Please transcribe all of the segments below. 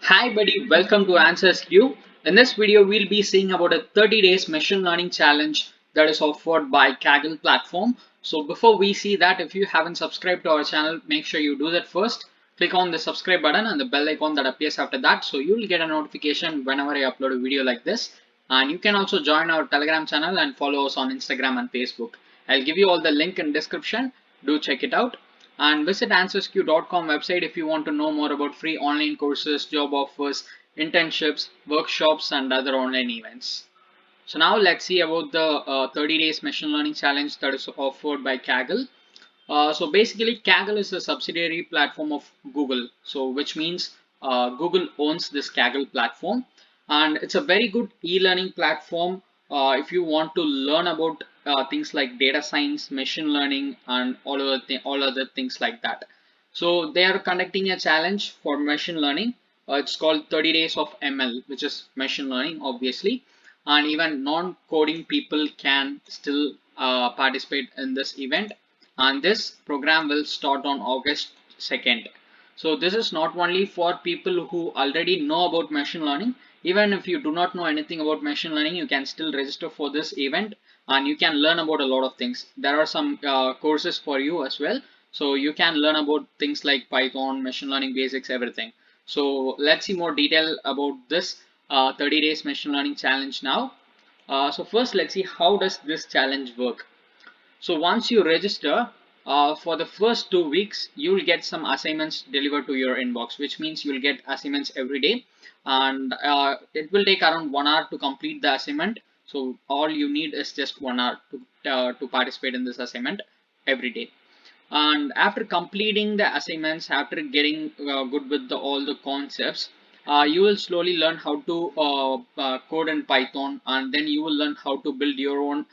Hi buddy, welcome to answersQ. In this video, we'll be seeing about a 30 days machine learning challenge that is offered by Kaggle platform. So before we see that, if you haven't subscribed to our channel, make sure you do that first. Click on the subscribe button and the bell icon that appears after that. So you'll get a notification whenever I upload a video like this. And you can also join our Telegram channel and follow us on Instagram and Facebook. I'll give you all the link in description. Do check it out and visit answersQ.com website if you want to know more about free online courses, job offers, internships, workshops, and other online events. So now let's see about the 30 days machine learning challenge that is offered by Kaggle. So basically, Kaggle is a subsidiary platform of Google. So which means Google owns this Kaggle platform, and it's a very good e-learning platform if you want to learn about things like data science, machine learning, and all other things like that. So they are conducting a challenge for machine learning. It's called 30 days of ML, which is machine learning, obviously, and even non-coding people can still participate in this event, and this program will start on August 2nd. So this is not only for people who already know about machine learning. Even if you do not know anything about machine learning, you can still register for this event and you can learn about a lot of things. There are some courses for you as well. So you can learn about things like Python, machine learning basics, everything. So let's see more detail about this 30 days machine learning challenge now. So first, let's see how does this challenge work. So once you register, for the first 2 weeks, you will get some assignments delivered to your inbox, which means you will get assignments every day, and it will take around 1 hour to complete the assignment. So all you need is just 1 hour to participate in this assignment every day. And after completing the assignments, after getting good with all the concepts, you will slowly learn how to code in Python, and then you will learn how to build your own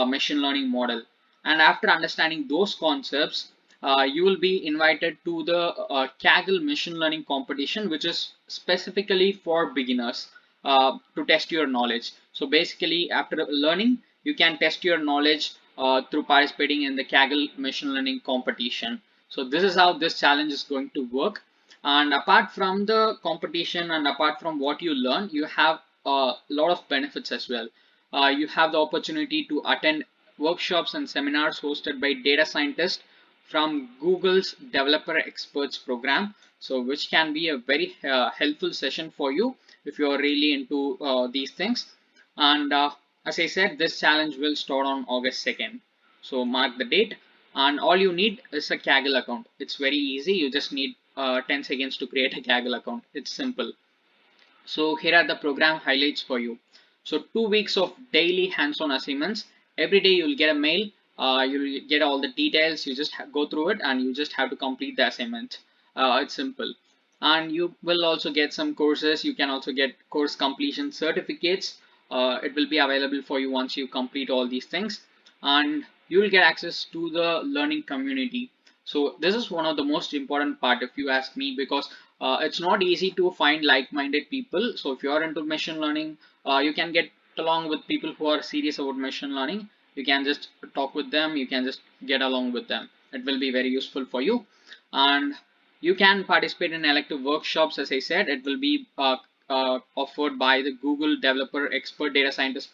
machine learning model. And after understanding those concepts, you will be invited to the Kaggle machine learning competition, which is specifically for beginners to test your knowledge. So basically, after learning, you can test your knowledge through participating in the Kaggle machine learning competition. So this is how this challenge is going to work. And apart from the competition and apart from what you learn, you have a lot of benefits as well. You have the opportunity to attend workshops and seminars hosted by data scientists from Google's Developer Experts program. So which can be a very helpful session for you if you are really into these things. And as I said, this challenge will start on August 2nd. So mark the date, and all you need is a Kaggle account. It's very easy. You just need 10 seconds to create a Kaggle account. It's simple. So here are the program highlights for you. So 2 weeks of daily hands-on assignments. Every day you'll get a mail. You'll get all the details. You just go through it and you just have to complete the assignment. It's simple. And you will also get some courses. You can also get course completion certificates. It will be available for you once you complete all these things. And you will get access to the learning community. So this is one of the most important part if you ask me, because it's not easy to find like-minded people. So if you are into machine learning, you can get along with people who are serious about machine learning. You can just talk with them. You can just get along with them. It will be very useful for you. And you can participate in elective workshops. As I said, it will be offered by the Google Developer Expert Data Scientist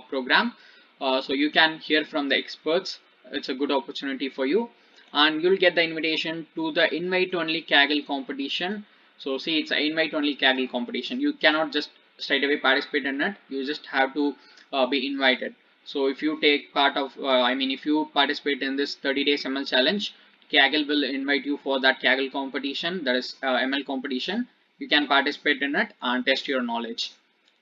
program. So you can hear from the experts. It's a good opportunity for you, and you'll get the invitation to the invite only Kaggle competition. So see, it's an invite only Kaggle competition. You cannot just straight away participate in it. You just have to be invited. So if you take part of, if you participate in this 30 days ML challenge, Kaggle will invite you for that Kaggle competition, that is ML competition. You can participate in it and test your knowledge.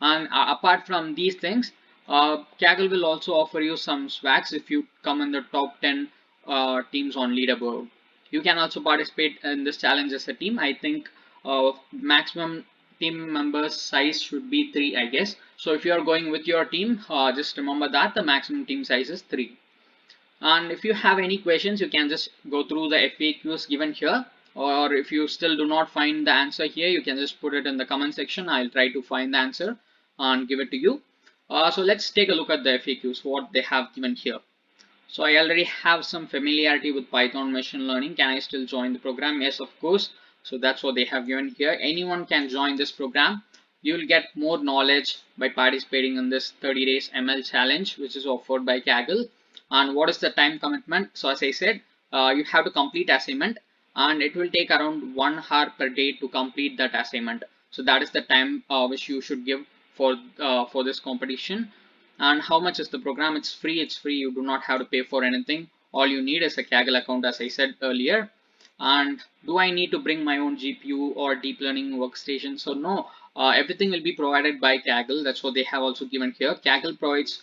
And apart from these things, Kaggle will also offer you some swags if you come in the top 10 teams on leaderboard. You can also participate in this challenge as a team. I think maximum team members size should be 3, I guess. So if you are going with your team, just remember that the maximum team size is 3. And if you have any questions, you can just go through the FAQs given here, or if you still do not find the answer here, you can just put it in the comment section. I'll try to find the answer and give it to you. So let's take a look at the FAQs, what they have given here. So I already have some familiarity with Python machine learning. Can I still join the program? Yes, of course. So that's what they have given here. Anyone can join this program. You will get more knowledge by participating in this 30 days ML challenge, which is offered by Kaggle. And what is the time commitment? So as I said, you have to complete assignment, and it will take around 1 hour per day to complete that assignment. So that is the time which you should give for this competition. And how much is the program? It's free. It's free. You do not have to pay for anything. All you need is a Kaggle account, as I said earlier. And do I need to bring my own GPU or deep learning workstation? So no, everything will be provided by Kaggle. That's what they have also given here. Kaggle provides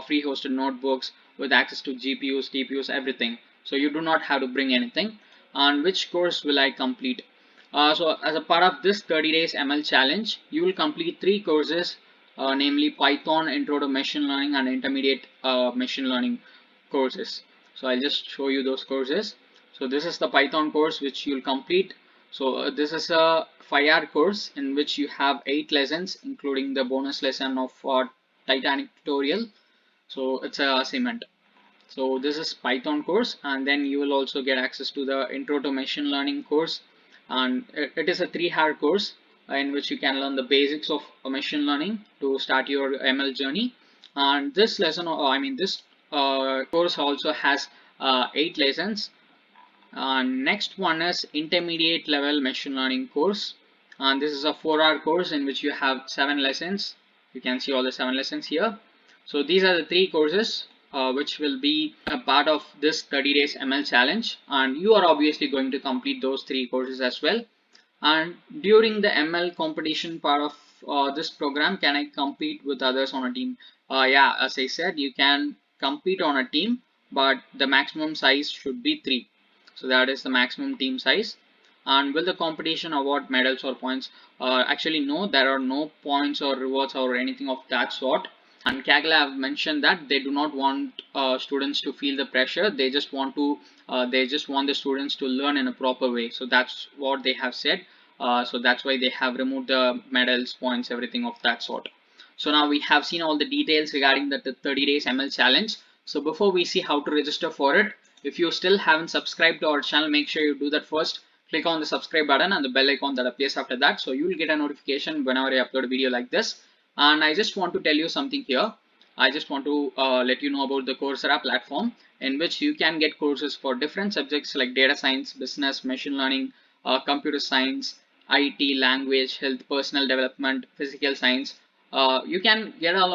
free hosted notebooks with access to GPUs, TPUs, everything. So you do not have to bring anything. And which course will I complete? So as a part of this 30 days ML challenge, you will complete 3 courses, namely Python, Intro to Machine Learning, and Intermediate Machine Learning courses. So I'll just show you those courses. So this is the Python course which you'll complete. So this is a 5-hour course in which you have 8 lessons, including the bonus lesson of Titanic tutorial. So it's a assignment. So this is Python course, and then you will also get access to the Intro to Machine Learning course, and it is a 3-hour course in which you can learn the basics of machine learning to start your ML journey. And this lesson, this course also has 8 lessons. Next one is intermediate level machine learning course, and this is a 4-hour course in which you have 7 lessons. You can see all the 7 lessons here. So these are the 3 courses which will be a part of this 30 days ML challenge, and you are obviously going to complete those 3 courses as well. And during the ML competition part of this program, can I compete with others on a team? Yeah, as I said, you can compete on a team, but the maximum size should be 3. So that is the maximum team size. And will the competition award medals or points? Actually, no, there are no points or rewards or anything of that sort. And Kaggle have mentioned that they do not want students to feel the pressure. They just want the students to learn in a proper way. So that's what they have said. So that's why they have removed the medals, points, everything of that sort. So now we have seen all the details regarding the 30 days ML challenge. So before we see how to register for it, if you still haven't subscribed to our channel, make sure you do that first. Click on the subscribe button and the bell icon that appears after that, so you will get a notification whenever I upload a video like this. And I just want to tell you something here. I just want to let you know about the Coursera platform, in which you can get courses for different subjects like data science, business, machine learning, computer science, IT, language, health, personal development, physical science. You can get a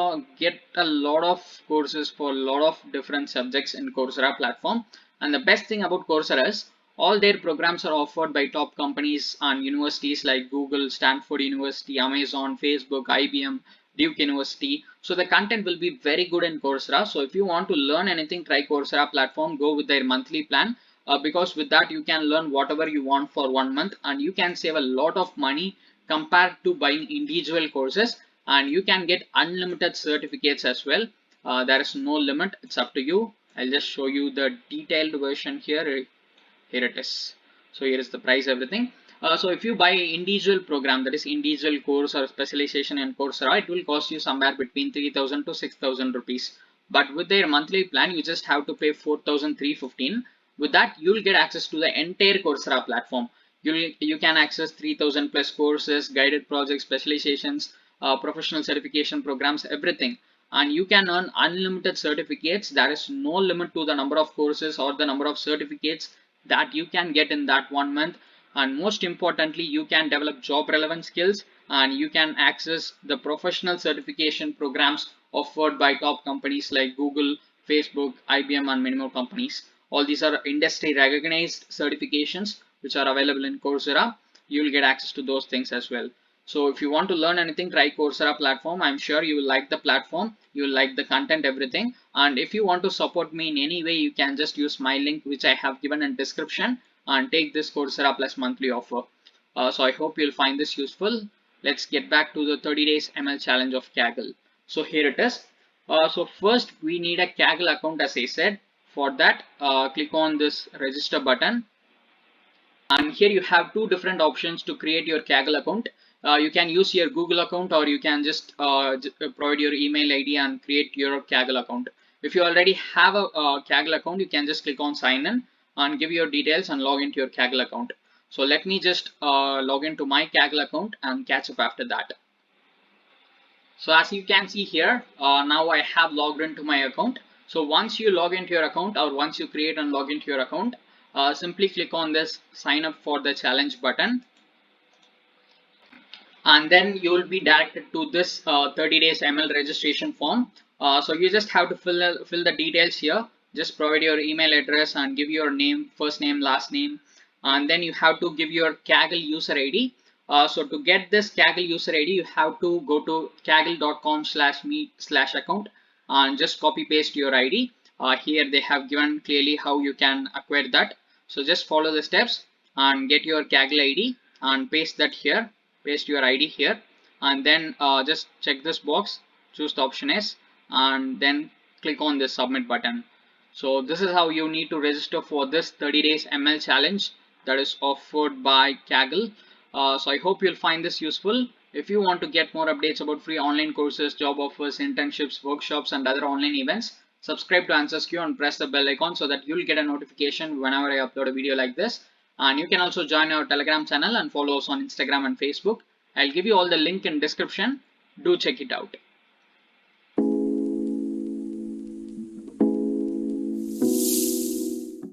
lot of courses for a lot of different subjects in Coursera platform. And the best thing about Coursera is all their programs are offered by top companies and universities like Google, Stanford University, Amazon, Facebook, IBM, Duke University. So the content will be very good in Coursera. So if you want to learn anything, try Coursera platform. Go with their monthly plan, because with that you can learn whatever you want for 1 month, and you can save a lot of money compared to buying individual courses. And you can get unlimited certificates as well. There is no limit. It's up to you. I'll just show you the detailed version here. Here it is. So here is the price, everything. So if you buy individual program, that is individual course or specialization in Coursera, it will cost you somewhere between 3,000 to 6,000 rupees. But with their monthly plan, you just have to pay 4,315. With that, you will get access to the entire Coursera platform. You can access 3,000 plus courses, guided projects, specializations, professional certification programs, everything. And you can earn unlimited certificates. There is no limit to the number of courses or the number of certificates that you can get in that 1 month. And most importantly, you can develop job relevant skills, and you can access the professional certification programs offered by top companies like Google, Facebook, IBM, and many more companies. All these are industry recognized certifications which are available in Coursera. You will get access to those things as well. So if you want to learn anything, try Coursera platform. I'm sure you will like the platform, you will like the content, everything. And if you want to support me in any way, you can just use my link which I have given in description and take this Coursera Plus monthly offer. So I hope you'll find this useful. Let's get back to the 30 days ML challenge of Kaggle. So here it is. So first we need a Kaggle account, as I said. For that, click on this register button. And here you have 2 different options to create your Kaggle account. You can use your Google account, or you can just provide your email ID and create your Kaggle account. If you already have a Kaggle account, you can just click on sign in and give your details and log into your Kaggle account. So let me just log into my Kaggle account and catch up after that. So as you can see here, now I have logged into my account. So once you log into your account, or once you create and log into your account, simply click on this sign up for the challenge button, and then you will be directed to this 30 days ML registration form. So you just have to fill the details here. Just provide your email address and give your name, first name, last name, and then you have to give your Kaggle user ID. So to get this Kaggle user ID, you have to go to kaggle.com/me/account and just copy paste your ID. Here they have given clearly how you can acquire that. So just follow the steps and get your Kaggle ID and paste that here. Paste your ID here, and then just check this box, choose the option S, and then click on this submit button. So this is how you need to register for this 30 days ML challenge that is offered by Kaggle. So I hope you'll find this useful. If you want to get more updates about free online courses, job offers, internships, workshops, and other online events, subscribe to answersQ and press the bell icon so that you'll get a notification whenever I upload a video like this. And you can also join our Telegram channel and follow us on Instagram and Facebook. I'll give you all the link in description. Do check it out.